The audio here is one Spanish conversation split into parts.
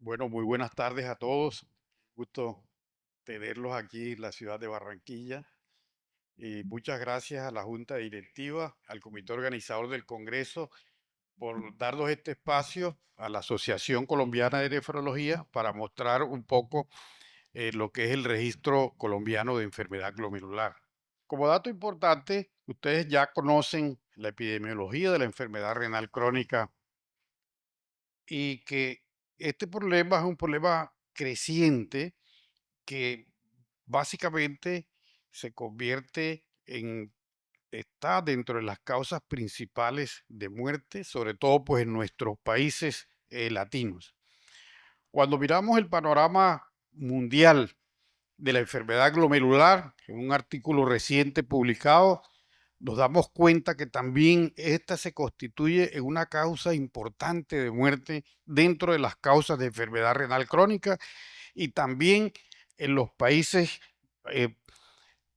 Bueno, muy buenas tardes a todos. Gusto tenerlos aquí en la ciudad de Barranquilla. Y muchas gracias a la Junta Directiva, al Comité Organizador del Congreso, por darnos este espacio a la Asociación Colombiana de Nefrología para mostrar un poco lo que es el registro colombiano de enfermedad glomerular. Como dato importante, ustedes ya conocen la epidemiología de la enfermedad renal crónica y que este problema es un problema creciente que básicamente se convierte está dentro de las causas principales de muerte, sobre todo pues en nuestros países latinos. Cuando miramos el panorama mundial de la enfermedad glomerular, en un artículo reciente publicado, nos damos cuenta que también esta se constituye en una causa importante de muerte dentro de las causas de enfermedad renal crónica y también en los países eh,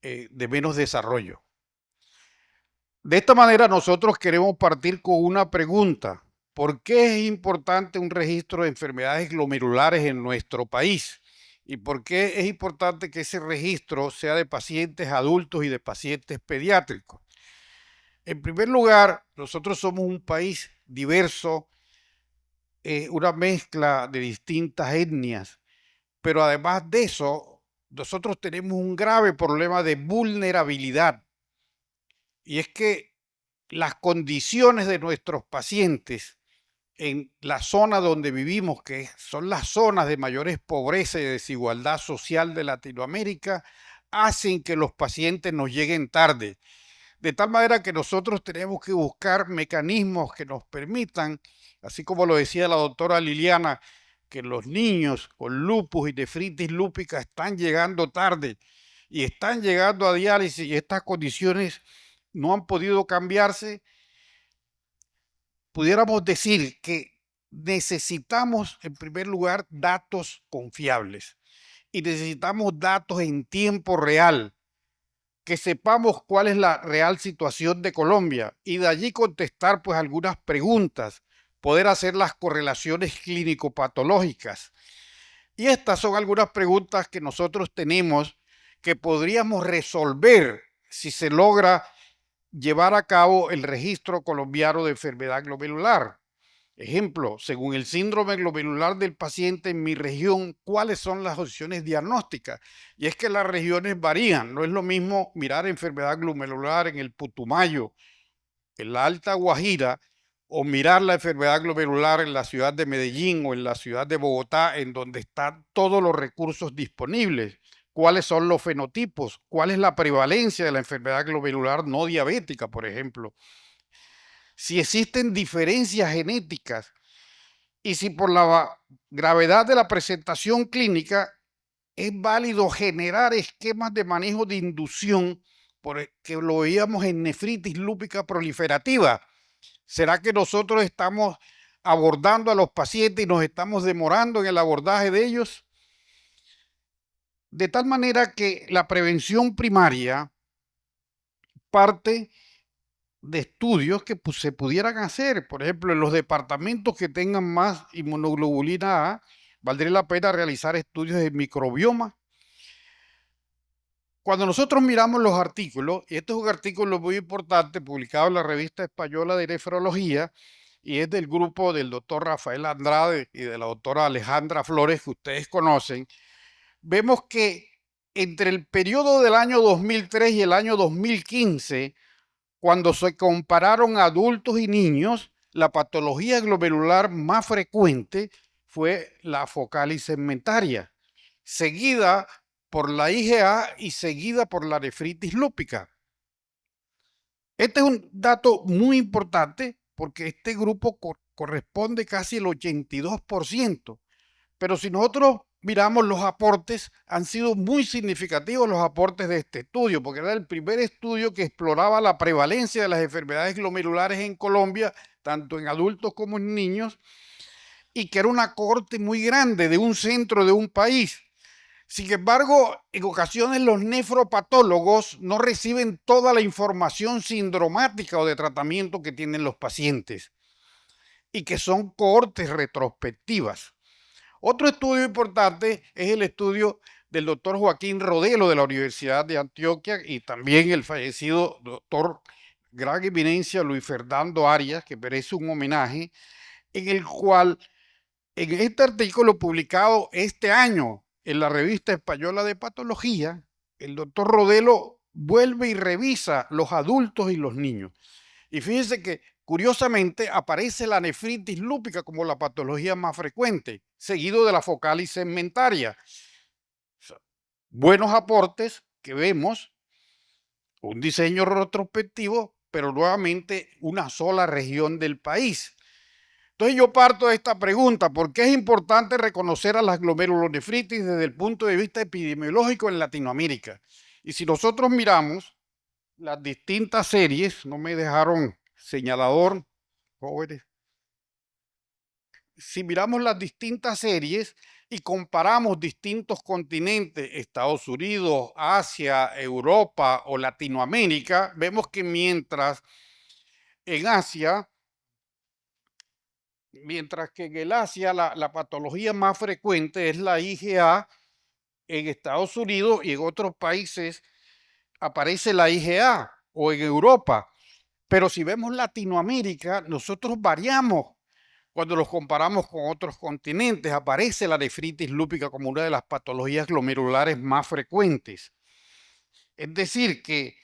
de menos desarrollo. De esta manera nosotros queremos partir con una pregunta. ¿Por qué es importante un registro de enfermedades glomerulares en nuestro país? ¿Y por qué es importante que ese registro sea de pacientes adultos y de pacientes pediátricos? En primer lugar, nosotros somos un país diverso, una mezcla de distintas etnias, pero además de eso, nosotros tenemos un grave problema de vulnerabilidad, y es que las condiciones de nuestros pacientes en la zona donde vivimos, que son las zonas de mayores pobreza y desigualdad social de Latinoamérica, hacen que los pacientes nos lleguen tarde. De tal manera que nosotros tenemos que buscar mecanismos que nos permitan, así como lo decía la doctora Liliana, que los niños con lupus y nefritis lúpica están llegando tarde y están llegando a diálisis y estas condiciones no han podido cambiarse. Pudiéramos decir que necesitamos, en primer lugar, datos confiables y necesitamos datos en tiempo real, que sepamos cuál es la real situación de Colombia y de allí contestar pues algunas preguntas, poder hacer las correlaciones clínico-patológicas. Y estas son algunas preguntas que nosotros tenemos que podríamos resolver si se logra llevar a cabo el registro colombiano de enfermedad glomerular. Ejemplo, según el síndrome glomerular del paciente en mi región, ¿cuáles son las opciones diagnósticas? Y es que las regiones varían. No es lo mismo mirar enfermedad glomerular en el Putumayo, en la Alta Guajira, o mirar la enfermedad glomerular en la ciudad de Medellín o en la ciudad de Bogotá, en donde están todos los recursos disponibles. ¿Cuáles son los fenotipos? ¿Cuál es la prevalencia de la enfermedad glomerular no diabética, por ejemplo? Si existen diferencias genéticas y si por la gravedad de la presentación clínica es válido generar esquemas de manejo de inducción, que lo veíamos en nefritis lúpica proliferativa. ¿Será que nosotros estamos abordando a los pacientes y nos estamos demorando en el abordaje de ellos? De tal manera que la prevención primaria parte de estudios que pues, se pudieran hacer. Por ejemplo, en los departamentos que tengan más inmunoglobulina A, valdría la pena realizar estudios de microbioma. Cuando nosotros miramos los artículos, y este es un artículo muy importante publicado en la Revista Española de Nefrología, y es del grupo del doctor Rafael Andrade y de la doctora Alejandra Flores, que ustedes conocen, vemos que entre el periodo del año 2003 y el año 2015, cuando se compararon adultos y niños, la patología glomerular más frecuente fue la focalis segmentaria, seguida por la IgA y seguida por la nefritis lúpica. Este es un dato muy importante porque este grupo corresponde casi el 82%. Pero si nosotros miramos los aportes, han sido muy significativos los aportes de este estudio, porque era el primer estudio que exploraba la prevalencia de las enfermedades glomerulares en Colombia, tanto en adultos como en niños, y que era una cohorte muy grande de un centro de un país. Sin embargo, en ocasiones los nefropatólogos no reciben toda la información sindromática o de tratamiento que tienen los pacientes y que son cohortes retrospectivas. Otro estudio importante es el estudio del doctor Joaquín Rodelo de la Universidad de Antioquia y también el fallecido doctor gran eminencia Luis Fernando Arias, que merece un homenaje, en el cual, en este artículo publicado este año en la revista española de patología, el doctor Rodelo vuelve y revisa los adultos y los niños. Y fíjense que curiosamente aparece la nefritis lúpica como la patología más frecuente, seguido de la focalis segmentaria. O sea, buenos aportes que vemos, un diseño retrospectivo, pero nuevamente una sola región del país. Entonces yo parto de esta pregunta: ¿por qué es importante reconocer a las glomerulonefritis desde el punto de vista epidemiológico en Latinoamérica? Y si nosotros miramos las distintas series, no me dejaron señalador, jóvenes, si miramos las distintas series y comparamos distintos continentes, Estados Unidos, Asia, Europa o Latinoamérica, vemos que en Asia, mientras que en el Asia la patología más frecuente es la IgA, en Estados Unidos y en otros países aparece la IgA, o en Europa. Pero si vemos Latinoamérica, nosotros variamos cuando los comparamos con otros continentes. Aparece la nefritis lúpica como una de las patologías glomerulares más frecuentes. Es decir, que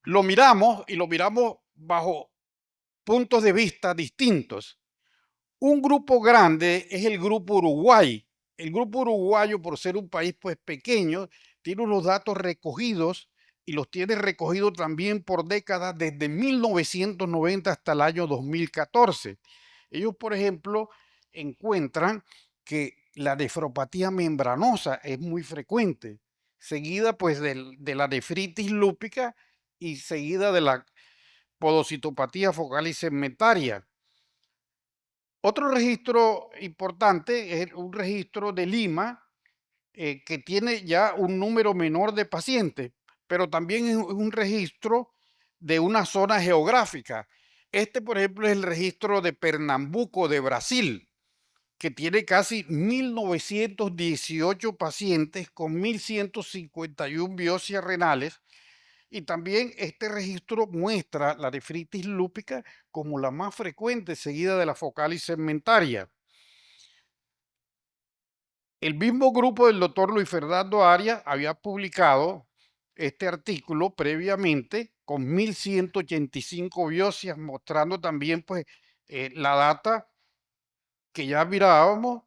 lo miramos y lo miramos bajo puntos de vista distintos. Un grupo grande es el grupo Uruguay. El grupo uruguayo, por ser un país pues pequeño, tiene unos datos recogidos y los tiene recogidos también por décadas, desde 1990 hasta el año 2014. Ellos, por ejemplo, encuentran que la nefropatía membranosa es muy frecuente, seguida pues de la nefritis lúpica y seguida de la podocitopatía focal y segmentaria. Otro registro importante es un registro de Lima, que tiene ya un número menor de pacientes, pero también es un registro de una zona geográfica. Este, por ejemplo, es el registro de Pernambuco, de Brasil, que tiene casi 1918 pacientes con 1151 biopsias renales. Y también este registro muestra la nefritis lúpica como la más frecuente, seguida de la focal y segmentaria. El mismo grupo del doctor Luis Fernando Arias había publicado este artículo previamente con 1185 biopsias, mostrando también pues la data que ya mirábamos.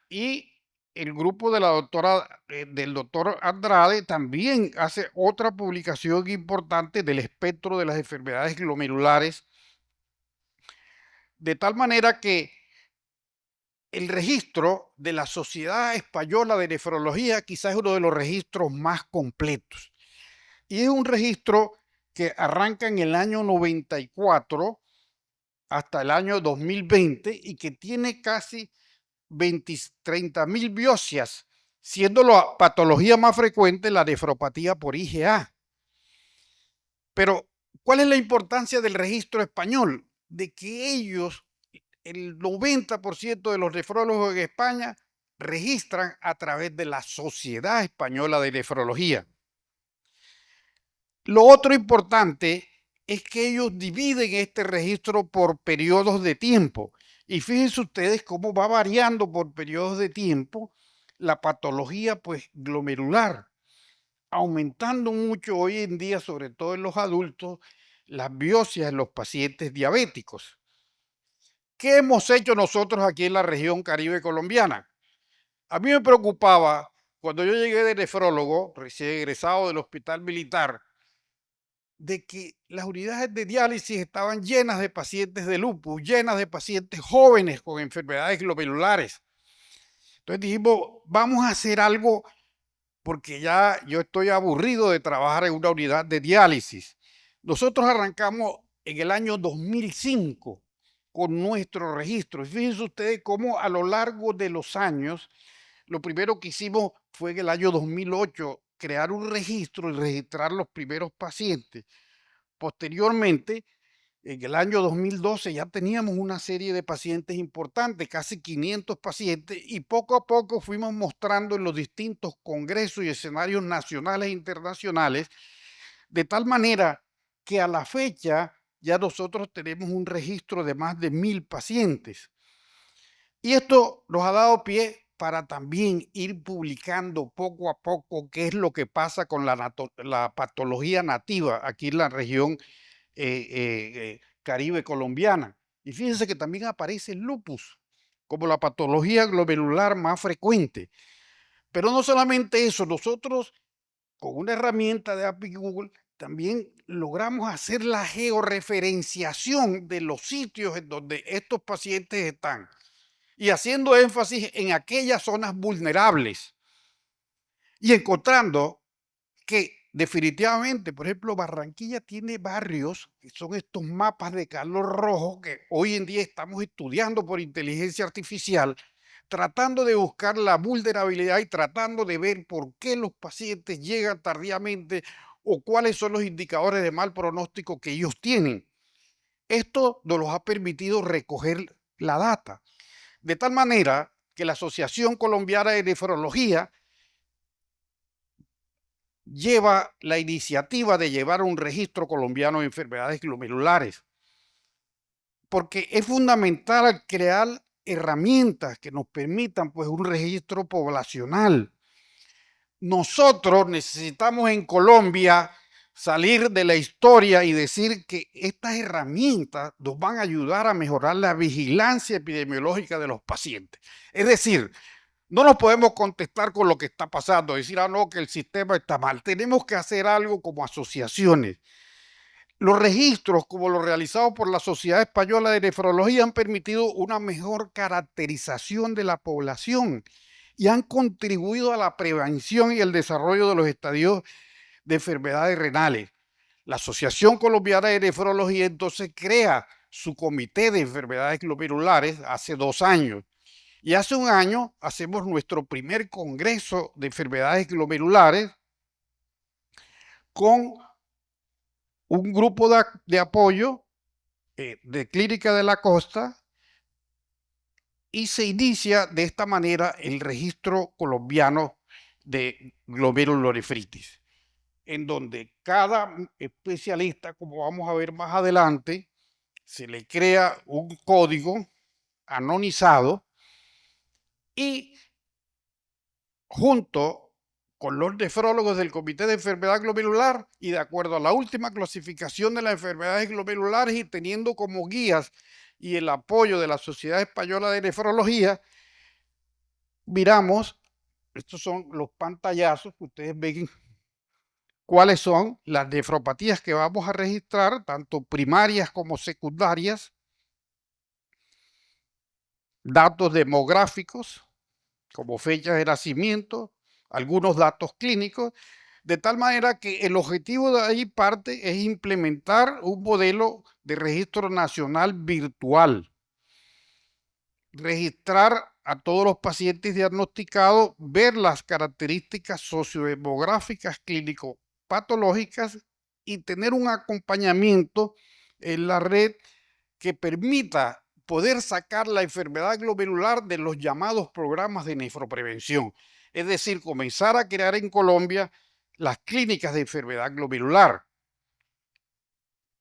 Y el grupo de la del doctor Andrade también hace otra publicación importante del espectro de las enfermedades glomerulares, de tal manera que el registro de la Sociedad Española de Nefrología quizás es uno de los registros más completos. Y es un registro que arranca en el año 94 hasta el año 2020 y que tiene casi 30.000 biopsias, siendo la patología más frecuente la nefropatía por IgA. Pero, ¿cuál es la importancia del registro español? De que ellos, el 90% de los nefrólogos en España, registran a través de la Sociedad Española de Nefrología. Lo otro importante es que ellos dividen este registro por periodos de tiempo. Y fíjense ustedes cómo va variando por periodos de tiempo la patología pues glomerular, aumentando mucho hoy en día, sobre todo en los adultos, las biopsias en los pacientes diabéticos. ¿Qué hemos hecho nosotros aquí en la región Caribe colombiana? A mí me preocupaba cuando yo llegué de nefrólogo, recién egresado del Hospital Militar, de que las unidades de diálisis estaban llenas de pacientes de lupus, llenas de pacientes jóvenes con enfermedades glomerulares. Entonces dijimos, vamos a hacer algo porque ya yo estoy aburrido de trabajar en una unidad de diálisis. Nosotros arrancamos en el año 2005 con nuestro registro. Y fíjense ustedes cómo a lo largo de los años, lo primero que hicimos fue en el año 2008 crear un registro y registrar los primeros pacientes. Posteriormente, En el año 2012 ya teníamos una serie de pacientes importantes, casi 500 pacientes, y poco a poco fuimos mostrando en los distintos congresos y escenarios nacionales e internacionales, de tal manera que a la fecha ya nosotros tenemos un registro de más de 1000 pacientes. Y esto nos ha dado pie para también ir publicando poco a poco qué es lo que pasa con la patología nativa aquí en la región Caribe colombiana. Y fíjense que también aparece el lupus como la patología glomerular más frecuente. Pero no solamente eso, nosotros con una herramienta de API Google también logramos hacer la georreferenciación de los sitios en donde estos pacientes están y haciendo énfasis en aquellas zonas vulnerables y encontrando que definitivamente, por ejemplo, Barranquilla tiene barrios que son estos mapas de calor rojo que hoy en día estamos estudiando por inteligencia artificial, tratando de buscar la vulnerabilidad y tratando de ver por qué los pacientes llegan tardíamente o cuáles son los indicadores de mal pronóstico que ellos tienen. Esto nos los ha permitido recoger la data, de tal manera que la Asociación Colombiana de Nefrología lleva la iniciativa de llevar un registro colombiano de enfermedades glomerulares, porque es fundamental crear herramientas que nos permitan pues un registro poblacional. Nosotros necesitamos en Colombia salir de la historia y decir que estas herramientas nos van a ayudar a mejorar la vigilancia epidemiológica de los pacientes. Es decir, no nos podemos contestar con lo que está pasando, decir, ah, no, que el sistema está mal. Tenemos que hacer algo como asociaciones. Los registros, como los realizados por la Sociedad Española de Nefrología, han permitido una mejor caracterización de la población y han contribuido a la prevención y el desarrollo de los estadios de enfermedades renales. La Asociación Colombiana de Nefrología entonces crea su comité de enfermedades glomerulares hace 2 años. Y hace 1 año hacemos nuestro primer congreso de enfermedades glomerulares con un grupo de apoyo de Clínica de la Costa y se inicia de esta manera el registro colombiano de glomerulonefritis, en donde cada especialista, como vamos a ver más adelante, se le crea un código anonizado y junto con los nefrólogos del Comité de Enfermedad Glomerular y de acuerdo a la última clasificación de las enfermedades glomerulares y teniendo como guías y el apoyo de la Sociedad Española de Nefrología, miramos, estos son los pantallazos que ustedes ven, cuáles son las nefropatías que vamos a registrar, tanto primarias como secundarias, datos demográficos, como fechas de nacimiento, algunos datos clínicos, de tal manera que el objetivo de ahí parte es implementar un modelo de registro nacional virtual, registrar a todos los pacientes diagnosticados, ver las características sociodemográficas clínico-patológicas y tener un acompañamiento en la red que permita poder sacar la enfermedad glomerular de los llamados programas de nefroprevención. Es decir, comenzar a crear en Colombia las clínicas de enfermedad glomerular.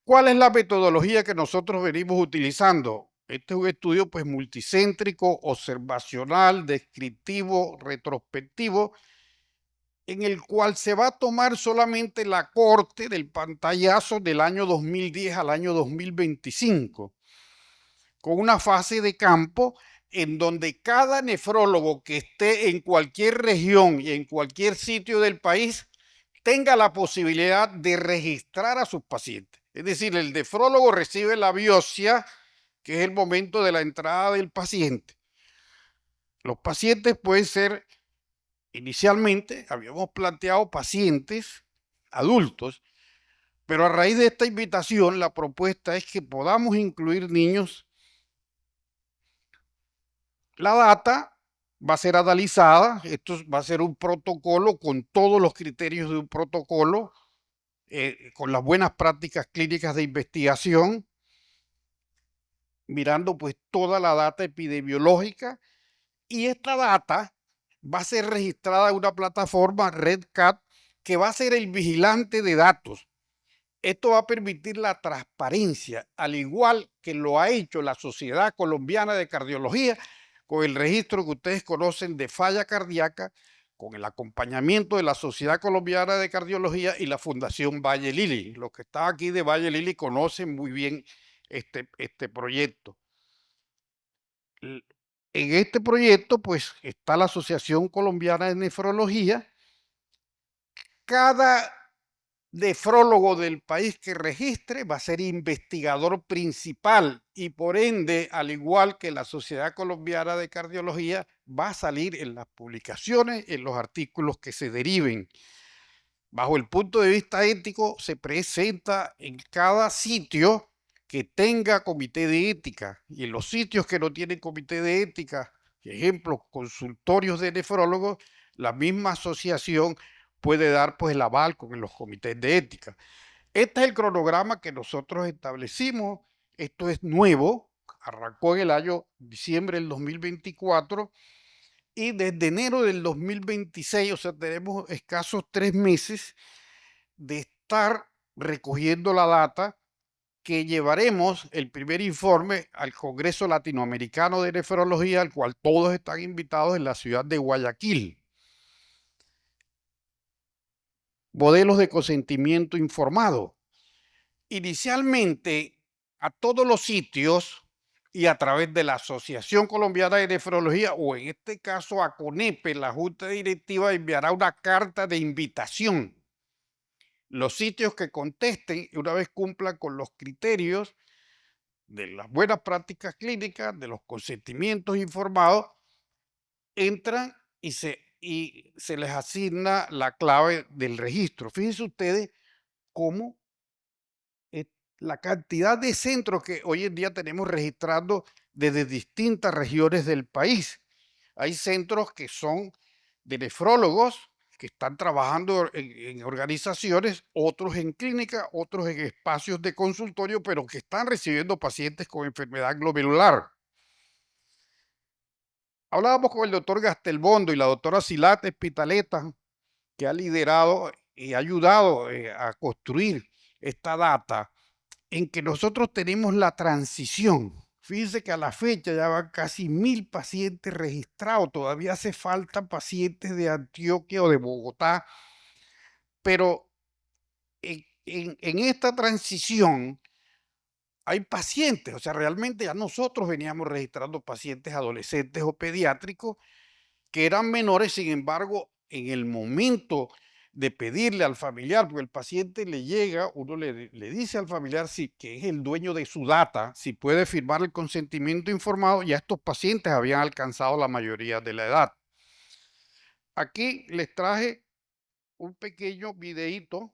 ¿Cuál es la metodología que nosotros venimos utilizando? Este es un estudio pues multicéntrico, observacional, descriptivo, retrospectivo, en el cual se va a tomar solamente la corte del pantallazo del año 2010 al año 2025. Con una fase de campo en donde cada nefrólogo que esté en cualquier región y en cualquier sitio del país tenga la posibilidad de registrar a sus pacientes. Es decir, el nefrólogo recibe la biopsia, que es el momento de la entrada del paciente. Los pacientes pueden ser, inicialmente, habíamos planteado pacientes adultos, pero a raíz de esta invitación, la propuesta es que podamos incluir niños. La data va a ser analizada, esto va a ser un protocolo con todos los criterios de un protocolo, con las buenas prácticas clínicas de investigación, mirando pues toda la data epidemiológica, y esta data va a ser registrada en una plataforma RedCat que va a ser el vigilante de datos. Esto va a permitir la transparencia, al igual que lo ha hecho la Sociedad Colombiana de Cardiología con el registro que ustedes conocen de falla cardíaca, con el acompañamiento de la Sociedad Colombiana de Cardiología y la Fundación Valle Lili. Los que están aquí de Valle Lili conocen muy bien este proyecto. En este proyecto, pues, está la Asociación Colombiana de Nefrología. Cada nefrólogo del país que registre va a ser investigador principal y por ende, al igual que la Sociedad Colombiana de Cardiología, va a salir en las publicaciones, en los artículos que se deriven. Bajo el punto de vista ético, se presenta en cada sitio que tenga comité de ética, y en los sitios que no tienen comité de ética, ejemplo, consultorios de nefrólogos, la misma asociación puede dar pues el aval con los comités de ética. Este es el cronograma que nosotros establecimos. Esto es nuevo, arrancó en el año diciembre del 2024 y desde enero del 2026, o sea, tenemos escasos 3 meses de estar recogiendo la data, que llevaremos el primer informe al Congreso Latinoamericano de Nefrología, al cual todos están invitados en la ciudad de Guayaquil. Modelos de consentimiento informado. Inicialmente, a todos los sitios y a través de la Asociación Colombiana de Nefrología, o en este caso a CONEPE, la Junta Directiva enviará una carta de invitación. Los sitios que contesten, una vez cumplan con los criterios de las buenas prácticas clínicas, de los consentimientos informados, entran y se les asigna la clave del registro. Fíjense ustedes cómo la cantidad de centros que hoy en día tenemos registrando desde distintas regiones del país. Hay centros que son de nefrólogos que están trabajando en organizaciones, otros en clínica, otros en espacios de consultorio, pero que están recibiendo pacientes con enfermedad glomerular. Hablábamos con el doctor Gastelbondo y la doctora Silate Pitaleta, que ha liderado y ha ayudado a construir esta data, en que nosotros tenemos la transición. Fíjense que a la fecha ya van casi 1000 pacientes registrados, todavía hace falta pacientes de Antioquia o de Bogotá, pero en esta transición hay pacientes, o sea, realmente ya nosotros veníamos registrando pacientes adolescentes o pediátricos que eran menores. Sin embargo, en el momento de pedirle al familiar, porque el paciente le llega, uno le dice al familiar si, que es el dueño de su data, si puede firmar el consentimiento informado. Ya estos pacientes habían alcanzado la mayoría de la edad. Aquí les traje un pequeño videíto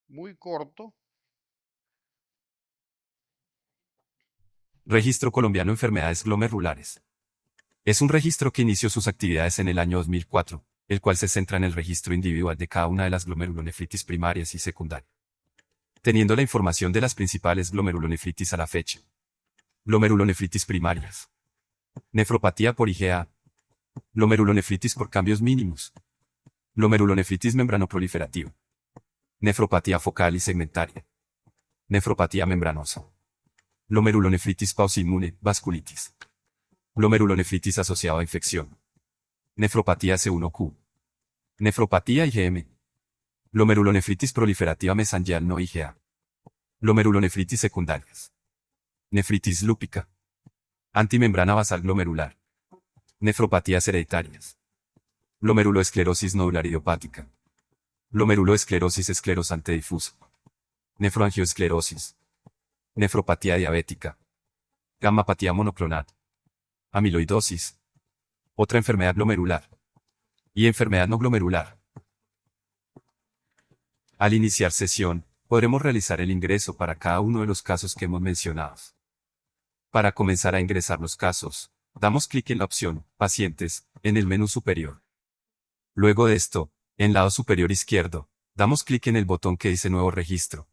muy corto. Registro Colombiano Enfermedades Glomerulares. Es un registro que inició sus actividades en el año 2004, el cual se centra en el registro individual de cada una de las glomerulonefritis primarias y secundarias, teniendo la información de las principales glomerulonefritis a la fecha. Glomerulonefritis primarias. Nefropatía por IgA. Glomerulonefritis por cambios mínimos. Glomerulonefritis membranoproliferativa. Nefropatía focal y segmentaria. Nefropatía membranosa. Glomerulonefritis pausiinmune, vasculitis. Glomerulonefritis asociada a infección. Nefropatía C1Q. Nefropatía IgM. Glomerulonefritis proliferativa mesangial no IgA. Glomerulonefritis secundarias. Nefritis lúpica. Antimembrana basal glomerular. Nefropatías hereditarias. Glomeruloesclerosis nodular idiopática. Glomeruloesclerosis esclerosante difusa. Nefroangioesclerosis. Nefropatía diabética. Gammapatía monoclonal. Amiloidosis. Otra enfermedad glomerular. Y enfermedad no glomerular. Al iniciar sesión, podremos realizar el ingreso para cada uno de los casos que hemos mencionado. Para comenzar a ingresar los casos, damos clic en la opción Pacientes, en el menú superior. Luego de esto, en lado superior izquierdo, damos clic en el botón que dice Nuevo registro.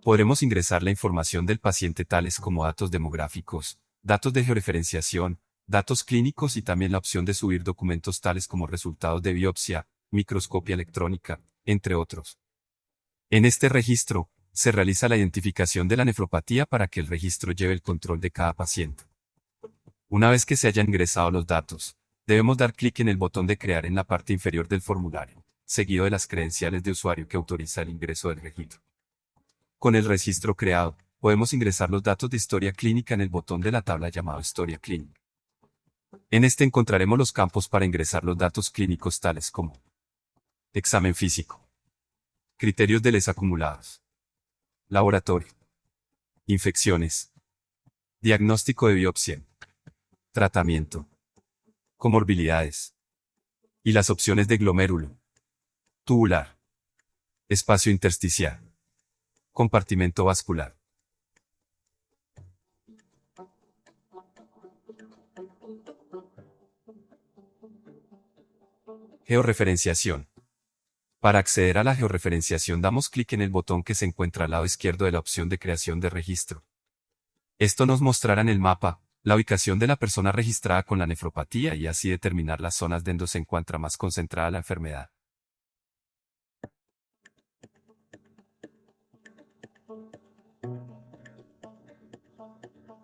Podremos ingresar la información del paciente tales como datos demográficos, datos de georreferenciación, datos clínicos y también la opción de subir documentos tales como resultados de biopsia, microscopia electrónica, entre otros. En este registro, se realiza la identificación de la nefropatía para que el registro lleve el control de cada paciente. Una vez que se hayan ingresado los datos, debemos dar clic en el botón de crear en la parte inferior del formulario, seguido de las credenciales de usuario que autoriza el ingreso del registro. Con el registro creado, podemos ingresar los datos de historia clínica en el botón de la tabla llamado Historia Clínica. En este encontraremos los campos para ingresar los datos clínicos tales como examen físico, criterios de les acumulados, laboratorio, infecciones, diagnóstico de biopsia, tratamiento, comorbilidades y las opciones de glomérulo, tubular, espacio intersticial, compartimento vascular. Georreferenciación. Para acceder a la georreferenciación damos clic en el botón que se encuentra al lado izquierdo de la opción de creación de registro. Esto nos mostrará en el mapa la ubicación de la persona registrada con la nefropatía y así determinar las zonas donde se encuentra más concentrada la enfermedad.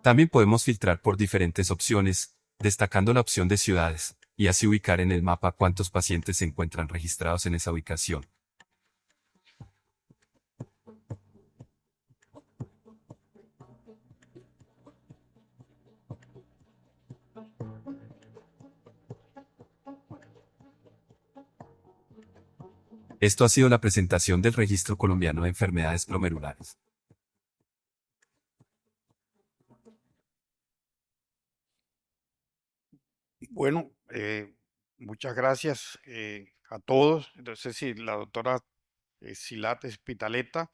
También podemos filtrar por diferentes opciones, destacando la opción de ciudades, y así ubicar en el mapa cuántos pacientes se encuentran registrados en esa ubicación. Esto ha sido la presentación del Registro Colombiano de Enfermedades Glomerulares. Bueno, muchas gracias a todos. No sé si la doctora Silates Pitaleta.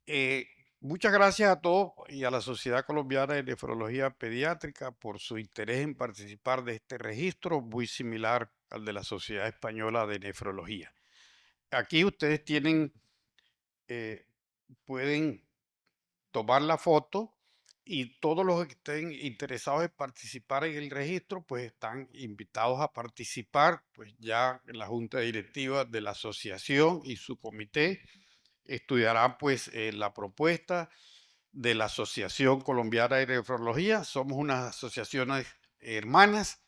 Eh, Muchas gracias a todos y a la Sociedad Colombiana de Nefrología Pediátrica por su interés en participar de este registro, muy similar al de la Sociedad Española de Nefrología. Aquí ustedes eh, pueden tomar la foto y todos los que estén interesados en participar en el registro, pues están invitados a participar, pues ya en la junta directiva de la asociación y su comité estudiarán pues la propuesta de la Asociación Colombiana de Nefrología. Somos unas asociaciones hermanas.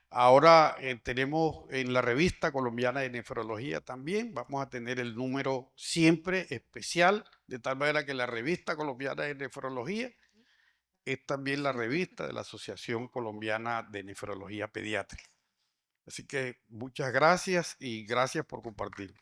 Ahora tenemos en la revista colombiana de nefrología también, vamos a tener el número siempre especial, de tal manera que la revista colombiana de nefrología es también la revista de la Asociación Colombiana de Nefrología Pediátrica. Así que muchas gracias y gracias por compartir.